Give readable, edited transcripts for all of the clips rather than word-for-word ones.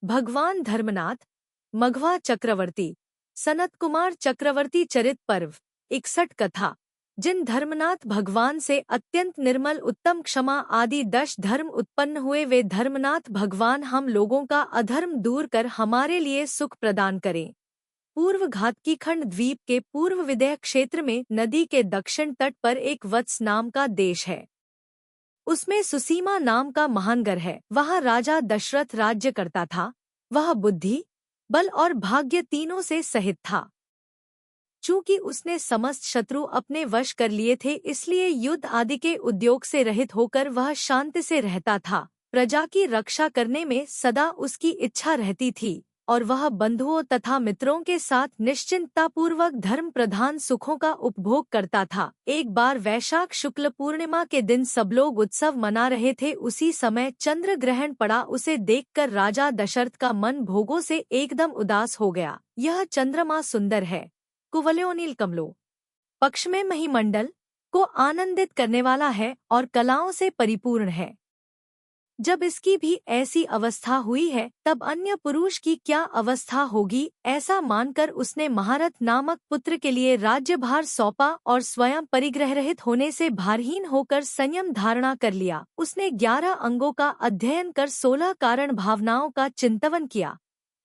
भगवान धर्मनाथ मघवा चक्रवर्ती सनत कुमार चक्रवर्ती चरित पर्व 61 कथा। जिन धर्मनाथ भगवान से अत्यंत निर्मल उत्तम क्षमा आदि 10 धर्म उत्पन्न हुए, वे धर्मनाथ भगवान हम लोगों का अधर्म दूर कर हमारे लिए सुख प्रदान करें। पूर्व घातकीखंड द्वीप के पूर्व विदेह क्षेत्र में नदी के दक्षिण तट पर एक वत्स नाम का देश है। उसमें सुसीमा नाम का महानगर है। वहाँ राजा दशरथ राज्य करता था। वह बुद्धि, बल और भाग्य तीनों से सहित था। चूंकि उसने समस्त शत्रु अपने वश कर लिए थे, इसलिए युद्ध आदि के उद्योग से रहित होकर वह शांति से रहता था। प्रजा की रक्षा करने में सदा उसकी इच्छा रहती थी और वह बंधुओं तथा मित्रों के साथ निश्चिंततापूर्वक धर्म प्रधान सुखों का उपभोग करता था। एक बार वैशाख शुक्ल पूर्णिमा के दिन सब लोग उत्सव मना रहे थे। उसी समय चंद्र ग्रहण पड़ा। उसे देखकर राजा दशरथ का मन भोगों से एकदम उदास हो गया। यह चंद्रमा सुंदर है, कुवलयोनील कमलों पक्ष में महीमंडल को आनंदित करने वाला है और कलाओं से परिपूर्ण है। जब इसकी भी ऐसी अवस्था हुई है, तब अन्य पुरुष की क्या अवस्था होगी। ऐसा मानकर उसने महारथ नामक पुत्र के लिए राज्यभार सौंपा और स्वयं परिग्रह रहित होने से भारहीन होकर संयम धारणा कर लिया। उसने 11 अंगों का अध्ययन कर 16 कारण भावनाओं का चिंतन किया।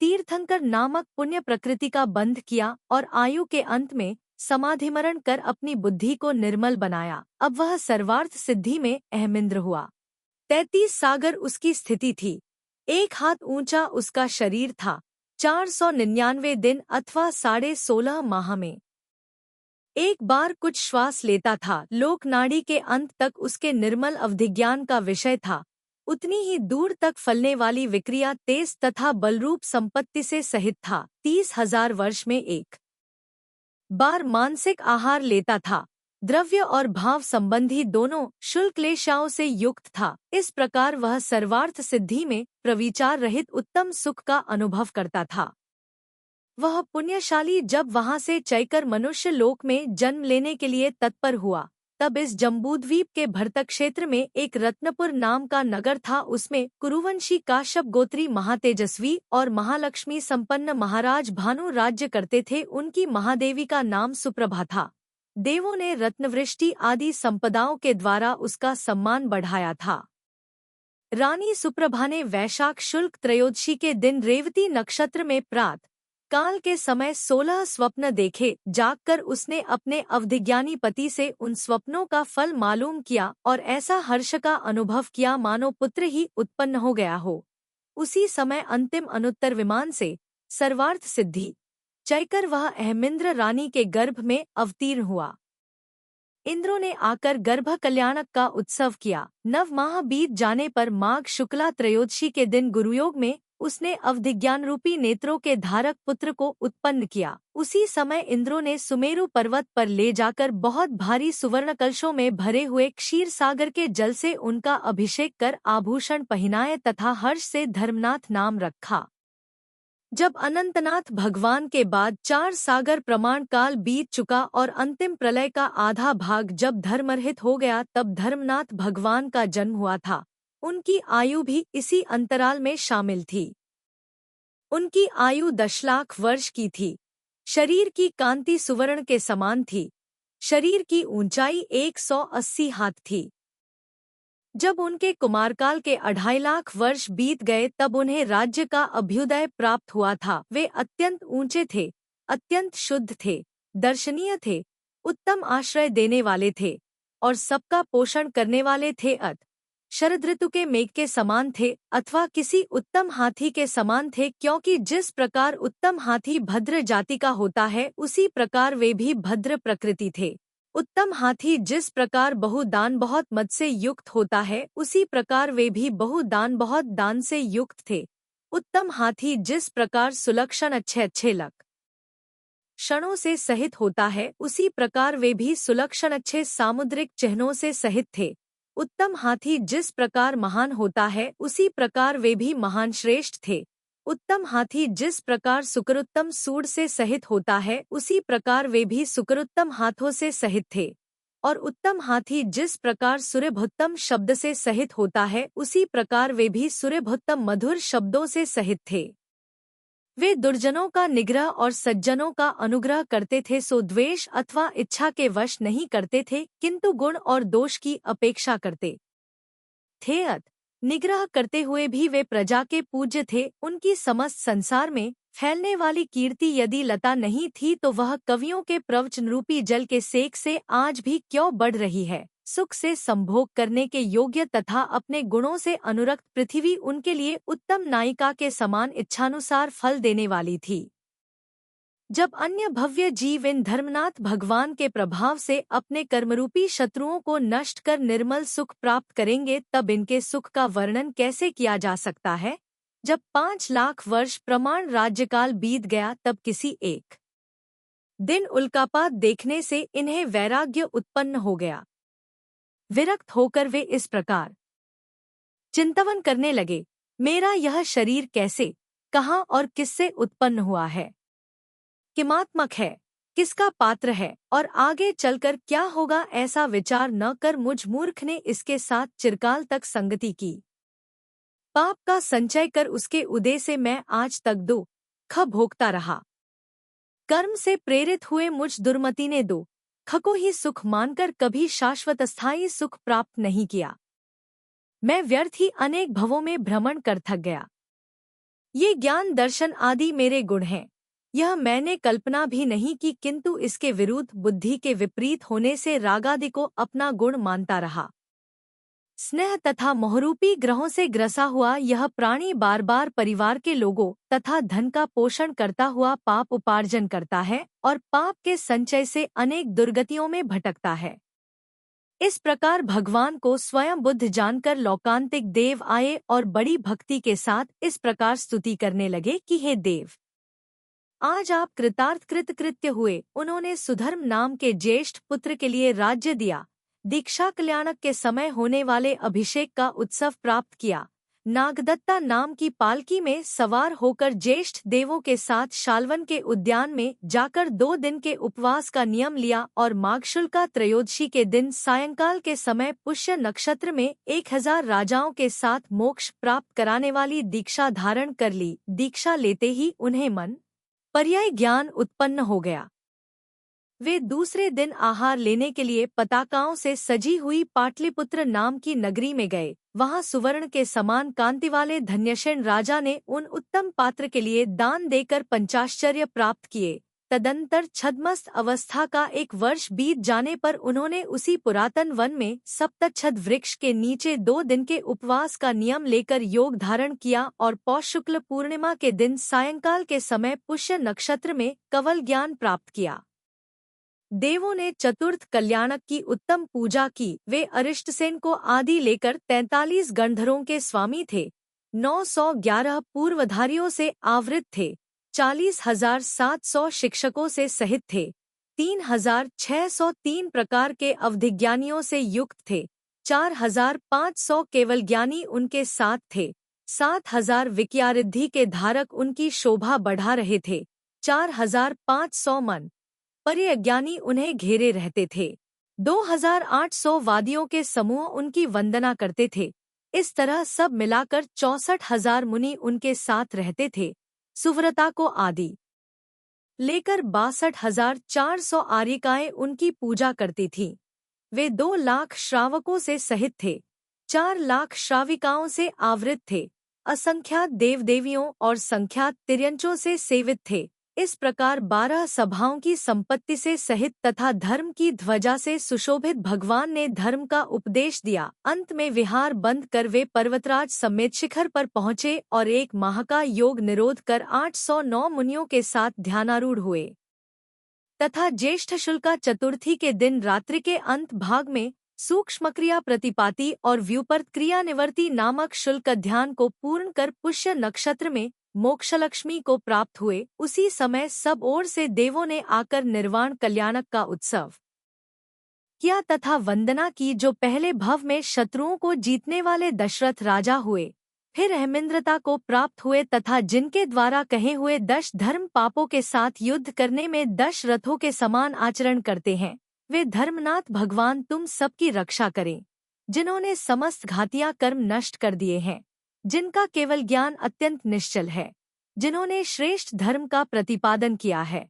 तीर्थंकर नामक पुण्य प्रकृति का बंध किया और आयु के अंत में समाधिमरण कर अपनी बुद्धि को निर्मल बनाया। अब वह सर्वार्थ सिद्धि में अहमिंद्र हुआ। 33 सागर उसकी स्थिति थी। 1 हाथ ऊंचा उसका शरीर था। 499 दिन अथवा 16.5 माह में एक बार कुछ श्वास लेता था। लोक नाड़ी के अंत तक उसके निर्मल अवधिज्ञान का विषय था। उतनी ही दूर तक फलने वाली विक्रिया तेज तथा बलरूप संपत्ति से सहित था। 30,000 वर्ष में एक बार मानसिक आहार लेता था। द्रव्य और भाव संबंधी दोनों शुल्कलेशाओं से युक्त था। इस प्रकार वह सर्वार्थ सिद्धि में प्रविचार रहित उत्तम सुख का अनुभव करता था। वह पुण्यशाली जब वहां से चलकर मनुष्य लोक में जन्म लेने के लिए तत्पर हुआ, तब इस जम्बूद्वीप के भरतक क्षेत्र में एक रत्नपुर नाम का नगर था। उसमें कुरुवंशी काश्यप गोत्री महातेजस्वी और महालक्ष्मी संपन्न महाराज भानु राज्य करते थे। उनकी महादेवी का नाम सुप्रभा था। देवों ने रत्नवृष्टि आदि संपदाओं के द्वारा उसका सम्मान बढ़ाया था। रानी सुप्रभा ने वैशाख शुल्क त्रयोदशी के दिन रेवती नक्षत्र में प्रात काल के समय 16 स्वप्न देखे। जागकर उसने अपने अवधिज्ञानी पति से उन स्वप्नों का फल मालूम किया और ऐसा हर्ष का अनुभव किया मानो पुत्र ही उत्पन्न हो गया हो। उसी समय अंतिम अनुत्तर विमान से सर्वार्थ सिद्धि चलकर वह अहमिंद्र रानी के गर्भ में अवतीर्ण हुआ। इंद्रों ने आकर गर्भ कल्याणक का उत्सव किया। 9 माह बीत जाने पर माघ शुक्ला त्रयोदशी के दिन गुरुयोग में उसने अवधिज्ञान रूपी नेत्रों के धारक पुत्र को उत्पन्न किया। उसी समय इंद्रों ने सुमेरु पर्वत पर ले जाकर बहुत भारी सुवर्ण कलशों में भरे हुए क्षीर सागर के जल से उनका अभिषेक कर आभूषण पहनाए तथा हर्ष से धर्मनाथ नाम रखा। जब अनंतनाथ भगवान के बाद 4 सागर प्रमाण काल बीत चुका और अंतिम प्रलय का आधा भाग जब धर्मरहित हो गया, तब धर्मनाथ भगवान का जन्म हुआ था। उनकी आयु भी इसी अंतराल में शामिल थी। उनकी आयु 10 लाख वर्ष की थी। शरीर की कांति सुवर्ण के समान थी। शरीर की ऊंचाई 180 हाथ थी। जब उनके कुमारकाल के 2.5 लाख वर्ष बीत गए, तब उन्हें राज्य का अभ्युदय प्राप्त हुआ था। वे अत्यंत ऊंचे थे, अत्यंत शुद्ध थे, दर्शनीय थे, उत्तम आश्रय देने वाले थे और सबका पोषण करने वाले थे। शरद ऋतु के मेघ के समान थे अथवा किसी उत्तम हाथी के समान थे, क्योंकि जिस प्रकार उत्तम हाथी भद्र जाति का होता है, उसी प्रकार वे भी भद्र प्रकृति थे। उत्तम हाथी जिस प्रकार बहुदान बहुत मद से युक्त होता है, उसी प्रकार वे भी बहुदान बहुत दान से युक्त थे। उत्तम हाथी जिस प्रकार सुलक्षण अच्छे अच्छे लक्षणों से सहित होता है, उसी प्रकार वे भी सुलक्षण अच्छे सामुद्रिक चिन्हों से सहित थे। उत्तम हाथी जिस प्रकार महान होता है, उसी प्रकार वे भी महान श्रेष्ठ थे। उत्तम हाथी जिस प्रकार सुकरोत्तम सूंड से सहित होता है, उसी प्रकार वे भी सुकरोत्तम हाथों से सहित थे। और उत्तम हाथी जिस प्रकार सूर्यभुत्तम शब्द से सहित होता है, उसी प्रकार वे भी सूर्यभुत्तम मधुर शब्दों से सहित थे। वे दुर्जनों का निग्रह और सज्जनों का अनुग्रह करते थे, सो द्वेष अथवा इच्छा के वश नहीं करते थे, किंतु गुण और दोष की अपेक्षा करते थे। निग्रह करते हुए भी वे प्रजा के पूज्य थे। उनकी समस्त संसार में फैलने वाली कीर्ति यदि लता नहीं थी तो वह कवियों के प्रवचन रूपी जल के सेक से आज भी क्यों बढ़ रही है। सुख से संभोग करने के योग्य तथा अपने गुणों से अनुरक्त पृथ्वी उनके लिए उत्तम नायिका के समान इच्छानुसार फल देने वाली थी। जब अन्य भव्य जीव इन धर्मनाथ भगवान के प्रभाव से अपने कर्मरूपी शत्रुओं को नष्ट कर निर्मल सुख प्राप्त करेंगे, तब इनके सुख का वर्णन कैसे किया जा सकता है। जब 5 लाख वर्ष प्रमाण राज्यकाल बीत गया, तब किसी एक दिन उल्कापात देखने से इन्हें वैराग्य उत्पन्न हो गया। विरक्त होकर वे इस प्रकार चिंतन करने लगे, मेरा यह शरीर कैसे, कहाँ और किससे उत्पन्न हुआ है, किमात्मक है, किसका पात्र है और आगे चलकर क्या होगा। ऐसा विचार न कर मुझ मूर्ख ने इसके साथ चिरकाल तक संगति की। पाप का संचय कर उसके उदय से मैं आज तक दुख भोगता रहा। कर्म से प्रेरित हुए मुझ दुर्मति ने दुख को ही सुख मानकर कभी शाश्वत स्थायी सुख प्राप्त नहीं किया। मैं व्यर्थ ही अनेक भवों में भ्रमण कर थक गया। ये ज्ञान दर्शन आदि मेरे गुण हैं, यह मैंने कल्पना भी नहीं की, किंतु इसके विरुद्ध बुद्धि के विपरीत होने से रागादि को अपना गुण मानता रहा। स्नेह तथा मोहरूपी ग्रहों से ग्रसा हुआ यह प्राणी बार बार परिवार के लोगों तथा धन का पोषण करता हुआ पाप उपार्जन करता है और पाप के संचय से अनेक दुर्गतियों में भटकता है। इस प्रकार भगवान को स्वयं बुद्ध जानकर लौकांतिक देव आए और बड़ी भक्ति के साथ इस प्रकार स्तुति करने लगे कि हे देव, आज आप कृतार्थ कृतकृत्य हुए। उन्होंने सुधर्म नाम के ज्येष्ठ पुत्र के लिए राज्य दिया, दीक्षा कल्याणक के समय होने वाले अभिषेक का उत्सव प्राप्त किया, नागदत्ता नाम की पालकी में सवार होकर ज्येष्ठ देवों के साथ शाल्वन के उद्यान में जाकर 2 दिन के उपवास का नियम लिया और माघशुल्का त्रयोदशी के दिन सायंकाल के समय पुष्य नक्षत्र में 1000 राजाओं के साथ मोक्ष प्राप्त कराने वाली दीक्षा धारण कर ली। दीक्षा लेते ही उन्हें मन पर्याय ज्ञान उत्पन्न हो गया। वे दूसरे दिन आहार लेने के लिए पताकाओं से सजी हुई पाटलिपुत्र नाम की नगरी में गए। वहां सुवर्ण के समान कांति वाले धन्यसेन राजा ने उन उत्तम पात्र के लिए दान देकर पंचाश्चर्य प्राप्त किए। तदंतर छद्मस्त अवस्था का 1 वर्ष बीत जाने पर उन्होंने उसी पुरातन वन में सप्तच्छद वृक्ष के नीचे 2 दिन के उपवास का नियम लेकर योग धारण किया और पौष शुक्ल पूर्णिमा के दिन सायंकाल के समय पुष्य नक्षत्र में कवल ज्ञान प्राप्त किया। देवों ने चतुर्थ कल्याणक की उत्तम पूजा की। वे अरिष्टसेन को आदि लेकर 43 गणधरों के स्वामी थे, 911 पूर्वधारियों से आवृत थे, 40,700 शिक्षकों से सहित थे, 3,603 प्रकार के अवधिज्ञानियों से युक्त थे, 4,500 केवल ज्ञानी उनके साथ थे, 7,000 विज्ञारिद्धि के धारक उनकी शोभा बढ़ा रहे थे, 4,500 मन परिज्ञानी उन्हें घेरे रहते थे, 2,800 वादियों के समूह उनकी वंदना करते थे। इस तरह सब मिलाकर 64,000 मुनि उनके साथ रहते थे। सुव्रता को आदि लेकर 62,400 आर्यिकाएं उनकी पूजा करती थीं। वे 2 लाख श्रावकों से सहित थे, 4 लाख श्राविकाओं से आवृत थे, असंख्यात देव देवियों और संख्यात तिर्यंचों से सेवित थे। इस प्रकार 12 सभाओं की संपत्ति से सहित तथा धर्म की ध्वजा से सुशोभित भगवान ने धर्म का उपदेश दिया। अंत में विहार बंद कर वे पर्वतराज समेत शिखर पर पहुँचे और 1 माह का योग निरोध कर 809 मुनियों के साथ ध्यानारूढ़ हुए तथा ज्येष्ठ शुक्ला चतुर्थी के दिन रात्रि के अंत भाग में सूक्ष्म क्रिया प्रतिपाती और व्युपर्त क्रिया निवर्ती नामक शुल्क ध्यान को पूर्ण कर पुष्य नक्षत्र में मोक्षलक्ष्मी को प्राप्त हुए। उसी समय सब ओर से देवों ने आकर निर्वाण कल्याणक का उत्सव किया तथा वंदना की, जो पहले भव में शत्रुओं को जीतने वाले दशरथ राजा हुए, फिर अहमिंद्रता को प्राप्त हुए तथा जिनके द्वारा कहे हुए 10 धर्म पापों के साथ युद्ध करने में 10 रथों के समान आचरण करते हैं, वे धर्मनाथ भगवान तुम सबकी रक्षा करें, जिन्होंने समस्त घातियां कर्म नष्ट कर दिए हैं, जिनका केवल ज्ञान अत्यंत निश्चल है, जिन्होंने श्रेष्ठ धर्म का प्रतिपादन किया है,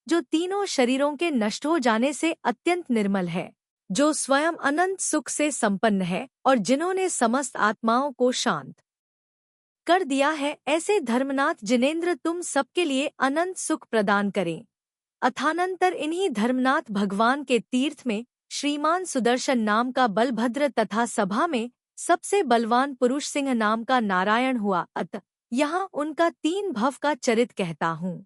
जो तीनों शरीरों के नष्ट हो जाने से अत्यंत निर्मल है, जो स्वयं अनंत सुख से संपन्न है और जिन्होंने समस्त आत्माओं को शांत कर दिया है, ऐसे धर्मनाथ जिनेंद्र तुम सबके लिए अनंत सुख प्रदान करें। अथानंतर इन्हीं धर्मनाथ भगवान के तीर्थ में श्रीमान सुदर्शन नाम का बलभद्र तथा सभा में सबसे बलवान पुरुष सिंह नाम का नारायण हुआ। अतः यहाँ उनका 3 भव का चरित कहता हूँ।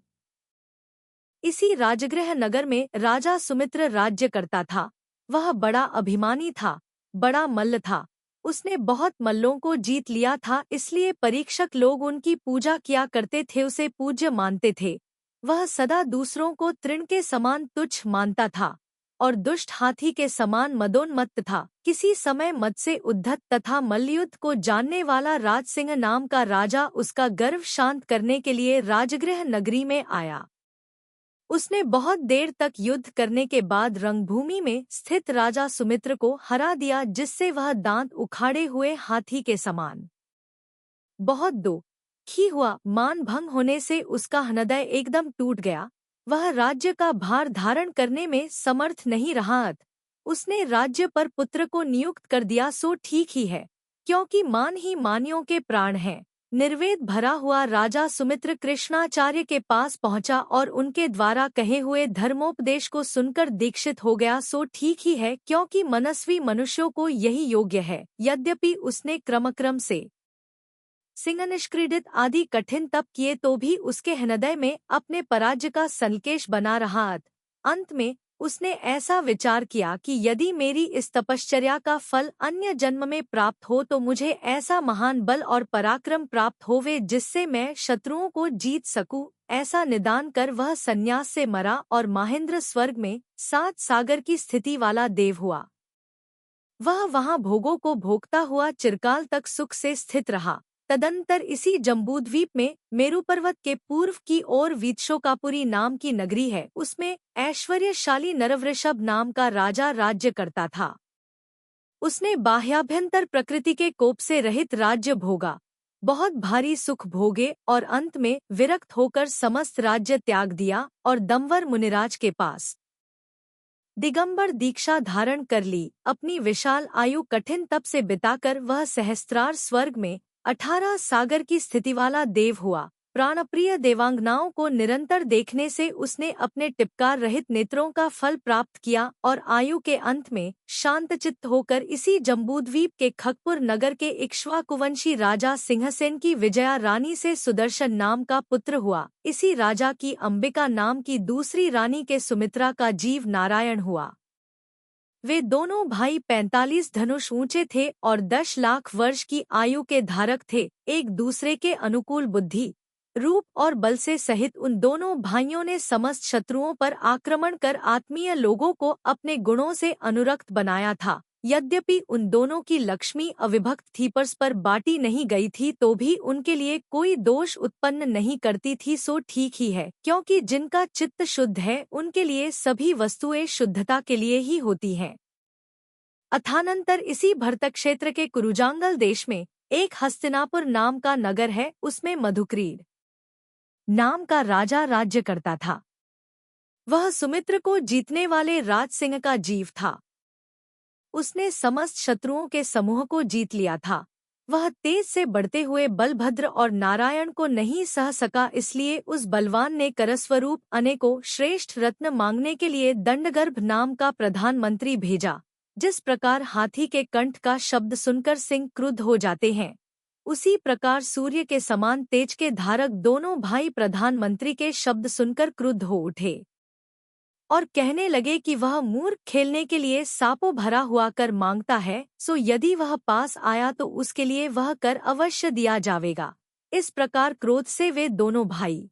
इसी राजगृह नगर में राजा सुमित्र राज्य करता था। वह बड़ा अभिमानी था, बड़ा मल्ल था। उसने बहुत मल्लों को जीत लिया था, इसलिए परीक्षक लोग उनकी पूजा किया करते थे, उसे पूज्य मानते थे। वह सदा दूसरों को तृण के समान तुच्छ मानता था और दुष्ट हाथी के समान मदोन्मत्त था। किसी समय मद से उद्धत तथा मल्लयुद्ध को जानने वाला राजसिंह नाम का राजा उसका गर्व शांत करने के लिए राजगृह नगरी में आया। उसने बहुत देर तक युद्ध करने के बाद रंगभूमि में स्थित राजा सुमित्र को हरा दिया, जिससे वह दांत उखाड़े हुए हाथी के समान बहुत दुखी हुआ। मान भंग होने से उसका हृदय एकदम टूट गया। वह राज्य का भार धारण करने में समर्थ नहीं रहा। उसने राज्य पर पुत्र को नियुक्त कर दिया, सो ठीक ही है, क्योंकि मान ही मानियों के प्राण हैं। निर्वेद भरा हुआ राजा सुमित्र कृष्णाचार्य के पास पहुंचा और उनके द्वारा कहे हुए धर्मोपदेश को सुनकर दीक्षित हो गया, सो ठीक ही है, क्योंकि मनस्वी मनुष्यों को यही योग्य है। यद्यपि उसने क्रमक्रम से सिंह निष्क्रीडित आदि कठिन तप किए तो भी उसके हृदय में अपने पराजय का संकेश बना रहा। अंत में उसने ऐसा विचार किया कि यदि मेरी इस तपश्चर्या का फल अन्य जन्म में प्राप्त हो तो मुझे ऐसा महान बल और पराक्रम प्राप्त होवे जिससे मैं शत्रुओं को जीत सकूं। ऐसा निदान कर वह संन्यास से मरा और महेंद्र स्वर्ग में 7 सागर की स्थिति वाला देव हुआ। वह वहां भोगों को भोगता हुआ चिरकाल तक सुख से स्थित रहा। तदंतर इसी जम्बूद्वीप में मेरु पर्वत के पूर्व की ओर वीतशोकापुरी नाम की नगरी है। उसमें ऐश्वर्यशाली नरवृषभ नाम का राजा राज्य करता था। उसने बाह्याभ्यंतर प्रकृति के कोप से रहित राज्य भोगा, बहुत भारी सुख भोगे और अंत में विरक्त होकर समस्त राज्य त्याग दिया और दंवर मुनिराज के पास दिगंबर दीक्षा धारण कर ली। अपनी विशाल आयु कठिन तप से बिताकर वह सहस्त्रार स्वर्ग में 18 सागर की स्थिति वाला देव हुआ। प्राणप्रिय देवांगनाओं को निरंतर देखने से उसने अपने टिपकार रहित नेत्रों का फल प्राप्त किया और आयु के अंत में शांतचित्त होकर इसी जम्बूद्वीप के खगपुर नगर के इक्ष्वाकुवंशी राजा सिंहसेन की विजया रानी से सुदर्शन नाम का पुत्र हुआ। इसी राजा की अंबिका नाम की दूसरी रानी के सुमित्रा का जीव नारायण हुआ। वे दोनों भाई 45 धनुष ऊंचे थे और 10 लाख वर्ष की आयु के धारक थे। एक दूसरे के अनुकूल बुद्धि, रूप और बल से सहित उन दोनों भाइयों ने समस्त शत्रुओं पर आक्रमण कर आत्मीय लोगों को अपने गुणों से अनुरक्त बनाया था। यद्यपि उन दोनों की लक्ष्मी अविभक्त थी, पर बांटी नहीं गई थी, तो भी उनके लिए कोई दोष उत्पन्न नहीं करती थी, सो ठीक ही है, क्योंकि जिनका चित्त शुद्ध है उनके लिए सभी वस्तुएं शुद्धता के लिए ही होती हैं। अथानंतर इसी भरतक क्षेत्र के कुरुजांगल देश में एक हस्तिनापुर नाम का नगर है। उसमें मधुक्रीड नाम का राजा राज्य करता था। वह सुमित्र को जीतने वाले राजसिंह का जीव था। उसने समस्त शत्रुओं के समूह को जीत लिया था। वह तेज से बढ़ते हुए बलभद्र और नारायण को नहीं सह सका, इसलिए उस बलवान ने करस्वरूप अनेकों श्रेष्ठ रत्न मांगने के लिए दंडगर्भ नाम का प्रधानमंत्री भेजा। जिस प्रकार हाथी के कंठ का शब्द सुनकर सिंह क्रुद्ध हो जाते हैं, उसी प्रकार सूर्य के समान तेज के धारक दोनों भाई प्रधानमंत्री के शब्द सुनकर क्रुद्ध हो उठे और कहने लगे कि वह मूर्ख खेलने के लिए सांपों भरा हुआ कर मांगता है, सो यदि वह पास आया तो उसके लिए वह कर अवश्य दिया जाएगा। इस प्रकार क्रोध से वे दोनों भाई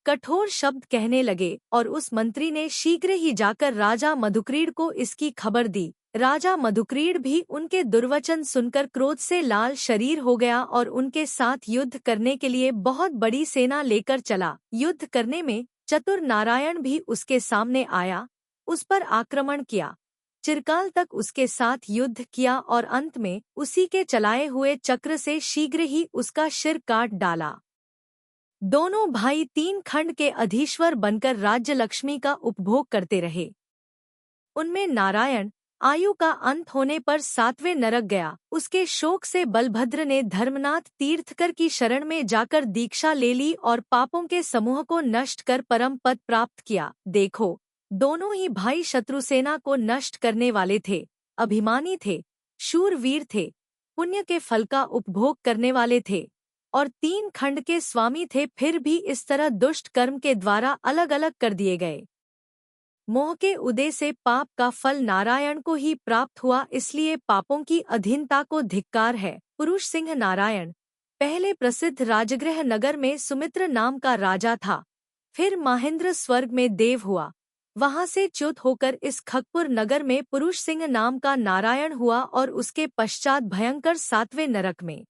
कठोर शब्द कहने लगे और उस मंत्री ने शीघ्र ही जाकर राजा मधुक्रीड को इसकी खबर दी। राजा मधुक्रीड भी उनके दुर्वचन सुनकर क्रोध से लाल शरीर हो गया और उनके साथ युद्ध करने के लिए बहुत बड़ी सेना लेकर चला। युद्ध करने में चतुर नारायण भी उसके सामने आया। उस पर आक्रमण किया, चिरकाल तक उसके साथ युद्ध किया और अंत में उसी के चलाए हुए चक्र से शीघ्र ही उसका सिर काट डाला। दोनों भाई 3 खंड के अधीश्वर बनकर राज्य लक्ष्मी का उपभोग करते रहे। उनमें नारायण आयु का अंत होने पर 7वें नरक गया। उसके शोक से बलभद्र ने धर्मनाथ तीर्थकर की शरण में जाकर दीक्षा ले ली और पापों के समूह को नष्ट कर परम पद प्राप्त किया। देखो, दोनों ही भाई शत्रुसेना को नष्ट करने वाले थे, अभिमानी थे, शूरवीर थे, पुण्य के फल का उपभोग करने वाले थे और 3 खंड के स्वामी थे, फिर भी इस तरह दुष्ट कर्म के द्वारा अलग अलग कर दिए गए। मोह के उदय से पाप का फल नारायण को ही प्राप्त हुआ, इसलिए पापों की अधीनता को धिक्कार है। पुरुष सिंह नारायण पहले प्रसिद्ध राजगृह नगर में सुमित्र नाम का राजा था, फिर महेंद्र स्वर्ग में देव हुआ, वहां से च्युत होकर इस खगपुर नगर में पुरुष सिंह नाम का नारायण हुआ और उसके पश्चात भयंकर 7वें नरक में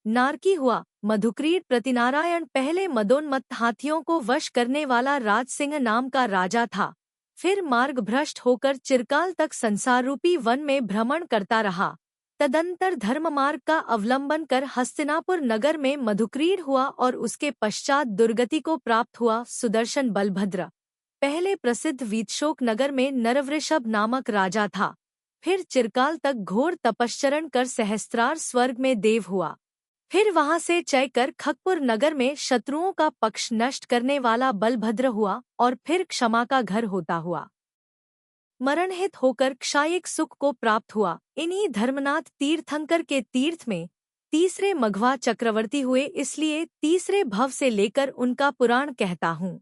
नारकी हुआ। मधुक्रीड प्रतिनारायण पहले मदोन्मत्त हाथियों को वश करने वाला राजसिंह नाम का राजा था, फिर मार्ग भ्रष्ट होकर चिरकाल तक संसार रूपी वन में भ्रमण करता रहा। तदंतर धर्म मार्ग का अवलंबन कर हस्तिनापुर नगर में मधुक्रीड हुआ और उसके पश्चात दुर्गति को प्राप्त हुआ। सुदर्शन बलभद्र पहले प्रसिद्ध वीतशोक नगर में नरवृषभ नामक राजा था, फिर चिरकाल तक घोर तपश्चरण कर सहस्त्रार स्वर्ग में देव हुआ, फिर वहां से चय कर खगपुर नगर में शत्रुओं का पक्ष नष्ट करने वाला बलभद्र हुआ और फिर क्षमा का घर होता हुआ मरणहित होकर क्षायिक सुख को प्राप्त हुआ। इन्हीं धर्मनाथ तीर्थंकर के तीर्थ में तीसरे मघवा चक्रवर्ती हुए, इसलिए तीसरे भव से लेकर उनका पुराण कहता हूँ।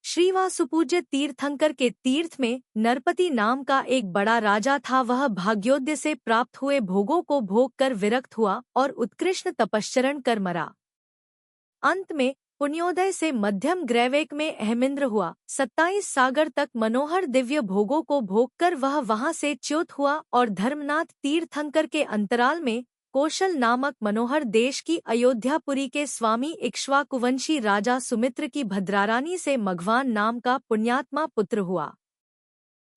श्रीवासुपूज्य तीर्थंकर के तीर्थ में नरपति नाम का एक बड़ा राजा था। वह भाग्योदय से प्राप्त हुए भोगों को भोग कर विरक्त हुआ और उत्कृष्ट तपश्चरण कर मरा। अंत में पुण्योदय से मध्यम ग्रैवेक में अहमिंद्र हुआ। 27 सागर तक मनोहर दिव्य भोगों को भोग कर वह वहां से च्युत हुआ और धर्मनाथ तीर्थंकर के अंतराल में कौशल नामक मनोहर देश की अयोध्यापुरी के स्वामी इक्ष्वाकुवंशी राजा सुमित्र की भद्रारानी से मघवान नाम का पुण्यात्मा पुत्र हुआ।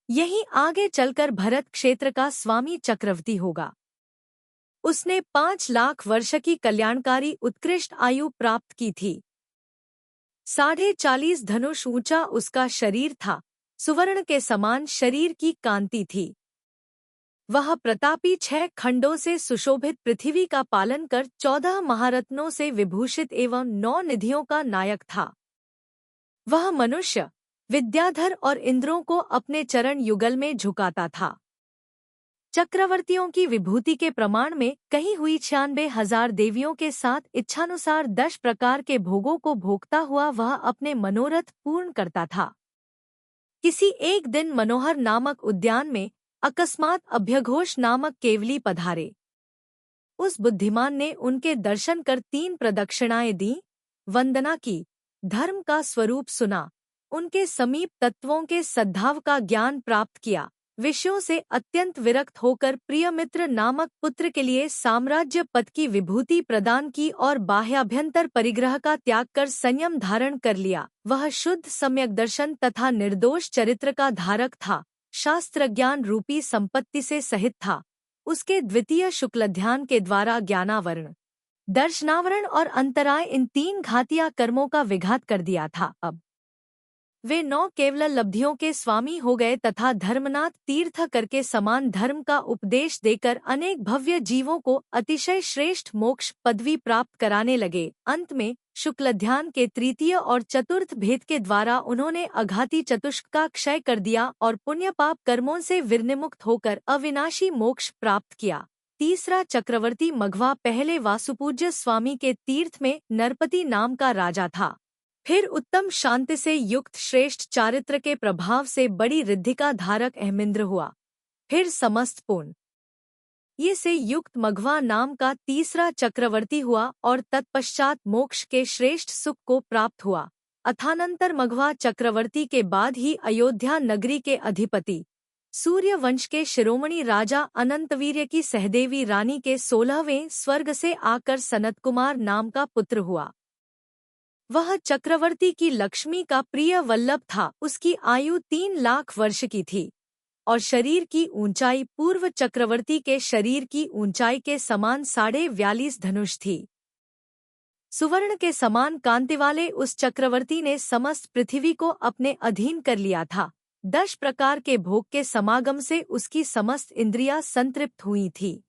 यही आगे चलकर भरत क्षेत्र का स्वामी चक्रवर्ती होगा। उसने 5 लाख वर्ष की कल्याणकारी उत्कृष्ट आयु प्राप्त की थी। 40.5 धनुष ऊंचा उसका शरीर था, सुवर्ण के समान शरीर की कांति थी। वह प्रतापी 6 खंडों से सुशोभित पृथ्वी का पालन कर 14 महारत्नों से विभूषित एवं 9 निधियों का नायक था। वह मनुष्य, विद्याधर और इंद्रों को अपने चरण युगल में झुकाता था। चक्रवर्तियों की विभूति के प्रमाण में कही हुई 96,000 देवियों के साथ इच्छानुसार 10 प्रकार के भोगों को भोगता हुआ वह अपने मनोरथ पूर्ण करता था। किसी एक दिन मनोहर नामक उद्यान में अकस्मात अभ्यघोष नामक केवली पधारे। उस बुद्धिमान ने उनके दर्शन कर 3 प्रदक्षिणाएं दी, वंदना की, धर्म का स्वरूप सुना, उनके समीप तत्वों के सद्भाव का ज्ञान प्राप्त किया, विषयों से अत्यंत विरक्त होकर प्रियमित्र नामक पुत्र के लिए साम्राज्य पद की विभूति प्रदान की और बाह्याभ्यंतर परिग्रह का त्याग कर संयम धारण कर लिया। वह शुद्ध सम्यक दर्शन तथा निर्दोष चरित्र का धारक था, शास्त्र ज्ञान रूपी संपत्ति से सहित था। उसके द्वितीय शुक्ल ध्यान के द्वारा ज्ञानावरण, दर्शनावरण और अंतराय इन 3 घातिया कर्मों का विघात कर दिया था। अब वे 9 केवल लब्धियों के स्वामी हो गए तथा धर्मनाथ तीर्थकर के समान धर्म का उपदेश देकर अनेक भव्य जीवों को अतिशय श्रेष्ठ मोक्ष पदवी प्राप्त कराने लगे। अंत में शुक्ल ध्यान के तृतीय और चतुर्थ भेद के द्वारा उन्होंने अघाती चतुष्क का क्षय कर दिया और पुण्य पाप कर्मों से विनिर्मुक्त होकर अविनाशी मोक्ष प्राप्त किया। तीसरा चक्रवर्ती मघवा पहले वासुपूज्य स्वामी के तीर्थ में नरपति नाम का राजा था, फिर उत्तम शांति से युक्त श्रेष्ठ चारित्र के प्रभाव से बड़ी रिद्धि का धारक अहमिंद्र हुआ, फिर समस्त पूर्ण ये से युक्त मघवा नाम का तीसरा चक्रवर्ती हुआ और तत्पश्चात मोक्ष के श्रेष्ठ सुख को प्राप्त हुआ। अथानंतर मघवा चक्रवर्ती के बाद ही अयोध्या नगरी के अधिपति सूर्य वंश के शिरोमणि राजा अनंतवीर्य की सहदेवी रानी के 16वें स्वर्ग से आकर सनतकुमार नाम का पुत्र हुआ। वह चक्रवर्ती की लक्ष्मी का प्रिय वल्लभ था। उसकी आयु 3 लाख वर्ष की थी और शरीर की ऊंचाई पूर्व चक्रवर्ती के शरीर की ऊंचाई के समान 42.5 धनुष थी। सुवर्ण के समान कांति वाले उस चक्रवर्ती ने समस्त पृथ्वी को अपने अधीन कर लिया था। 10 प्रकार के भोग के समागम से उसकी समस्त इंद्रियां संतृप्त हुई थी।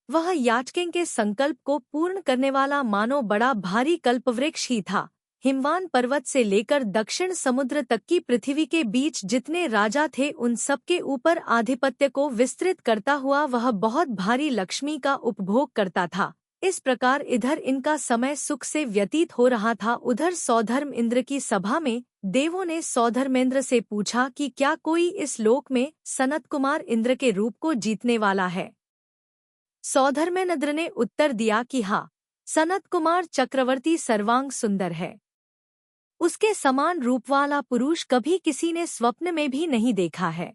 वह याचकें के संकल्प को पूर्ण करने वाला मानो बड़ा भारी कल्पवृक्ष ही था। हिमवान पर्वत से लेकर दक्षिण समुद्र तक की पृथ्वी के बीच जितने राजा थे उन सबके ऊपर आधिपत्य को विस्तृत करता हुआ वह बहुत भारी लक्ष्मी का उपभोग करता था। इस प्रकार इधर इनका समय सुख से व्यतीत हो रहा था, उधर सौधर्म इंद्र की सभा में देवों ने सौधर्मेंद्र से पूछा कि क्या कोई इस लोक में सनत कुमार इंद्र के रूप को जीतने वाला है। सौधर्मेंद्र ने उत्तर दिया कि हाँ, सनत कुमार चक्रवर्ती सर्वांग सुंदर है। उसके समान रूप वाला पुरुष कभी किसी ने स्वप्न में भी नहीं देखा है।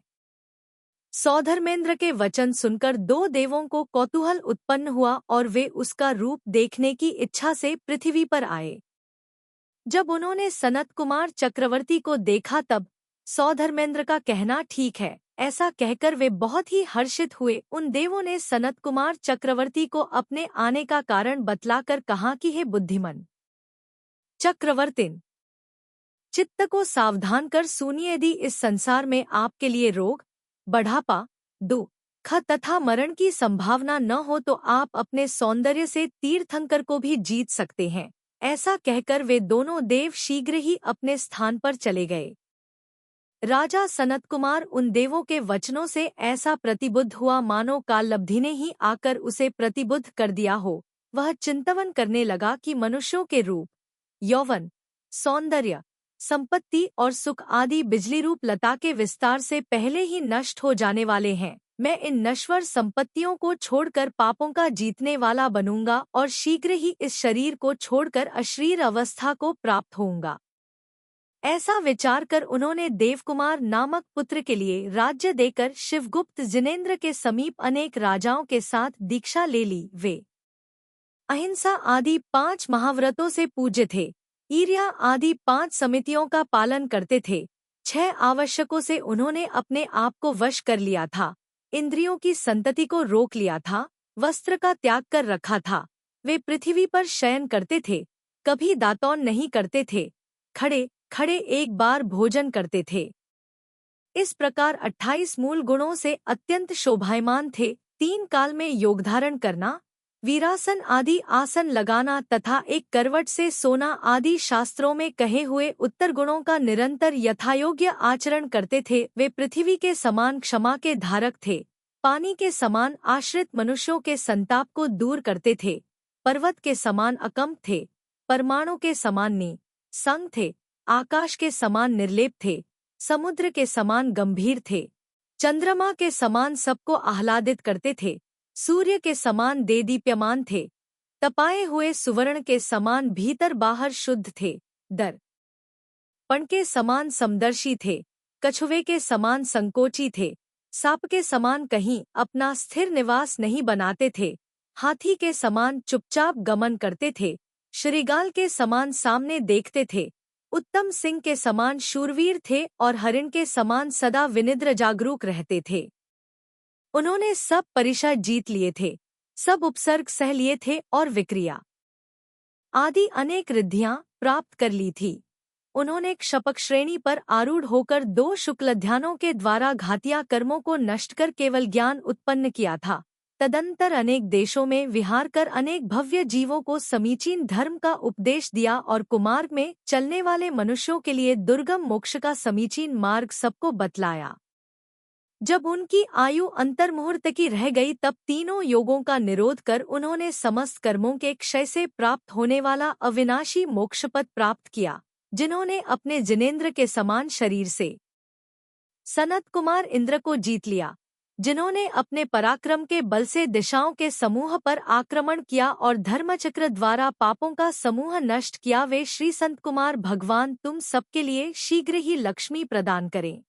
सौधर्मेंद्र के वचन सुनकर 2 देवों को कौतूहल उत्पन्न हुआ और वे उसका रूप देखने की इच्छा से पृथ्वी पर आए। जब उन्होंने सनत कुमार चक्रवर्ती को देखा तब सौधर्मेंद्र का कहना ठीक है, ऐसा कहकर वे बहुत ही हर्षित हुए। उन देवों ने सनत कुमार चक्रवर्ती को अपने आने का कारण बतलाकर कहा कि हे बुद्धिमान चक्रवर्तिन, चित्त को सावधान कर सुनिए, यदि इस संसार में आपके लिए रोग, बढ़ापा, दुख तथा मरण की संभावना न हो तो आप अपने सौंदर्य से तीर्थंकर को भी जीत सकते हैं। ऐसा कहकर वे दोनों देव शीघ्र ही अपने स्थान पर चले गए। राजा सनत कुमार उन देवों के वचनों से ऐसा प्रतिबुद्ध हुआ मानो काललब्धि ने ही आकर उसे प्रतिबुद्ध कर दिया हो। वह चिंतन करने लगा कि मनुष्यों के रूप, यौवन, सौंदर्य, संपत्ति और सुख आदि बिजली रूप लता के विस्तार से पहले ही नष्ट हो जाने वाले हैं। मैं इन नश्वर संपत्तियों को छोड़कर पापों का जीतने वाला बनूंगा और शीघ्र ही इस शरीर को छोड़कर अशरीर अवस्था को प्राप्त होऊंगा। ऐसा विचार कर उन्होंने देवकुमार नामक पुत्र के लिए राज्य देकर शिवगुप्त जिनेंद्र के समीप अनेक राजाओं के साथ दीक्षा ले ली। वे अहिंसा आदि 5 महाव्रतों से पूज्य थे, ईर्ष्या आदि 5 समितियों का पालन करते थे, 6 आवश्यकों से उन्होंने अपने आप को वश कर लिया था, इंद्रियों की संतति को रोक लिया था, वस्त्र का त्याग कर रखा था। वे पृथ्वी पर शयन करते थे, कभी दातौन नहीं करते थे, खड़े खड़े एक बार भोजन करते थे। इस प्रकार 28 मूल गुणों से अत्यंत शोभायमान थे। 3 काल में योगधारण करना, वीरासन आदि आसन लगाना तथा एक करवट से सोना आदि शास्त्रों में कहे हुए उत्तर गुणों का निरंतर यथायोग्य आचरण करते थे। वे पृथ्वी के समान क्षमा के धारक थे, पानी के समान आश्रित मनुष्यों के संताप को दूर करते थे, पर्वत के समान अकम्प थे, परमाणु के समान निसंग थे, आकाश के समान निर्लेप थे, समुद्र के समान गंभीर थे, चंद्रमा के समान सबको आह्लादित करते थे, सूर्य के समान देदीप्यमान थे, तपाए हुए सुवर्ण के समान भीतर बाहर शुद्ध थे, दर्पण के समान समदर्शी थे, कछुए के समान संकोची थे, सांप के समान कहीं अपना स्थिर निवास नहीं बनाते थे, हाथी के समान चुपचाप गमन करते थे, श्रीगाल के समान सामने देखते थे, उत्तम सिंह के समान शूरवीर थे और हरिण के समान सदा विनिद्र जागरूक रहते थे। उन्होंने सब परिचय जीत लिए थे, सब उपसर्ग सह लिए थे और विक्रिया आदि अनेक रिद्धियां प्राप्त कर ली थी। उन्होंने क्षपक श्रेणी पर आरूढ़ होकर 2 शुक्लध्यानों के द्वारा घातिया कर्मों को नष्ट कर केवल ज्ञान उत्पन्न किया था। तदंतर अनेक देशों में विहार कर अनेक भव्य जीवों को समीचीन धर्म का उपदेश दिया और कुमार्ग में चलने वाले मनुष्यों के लिए दुर्गम मोक्ष का समीचीन मार्ग सबको बतलाया। जब उनकी आयु अंतर्मुहूर्त की रह गई तब तीनों योगों का निरोध कर उन्होंने समस्त कर्मों के क्षय से प्राप्त होने वाला अविनाशी मोक्षपद प्राप्त किया। जिन्होंने अपने जिनेंद्र के समान शरीर से सनत कुमार इंद्र को जीत लिया, जिन्होंने अपने पराक्रम के बल से दिशाओं के समूह पर आक्रमण किया और धर्मचक्र द्वारा पापों का समूह नष्ट किया, वे श्री संत कुमार भगवान तुम सबके लिए शीघ्र ही लक्ष्मी प्रदान करें।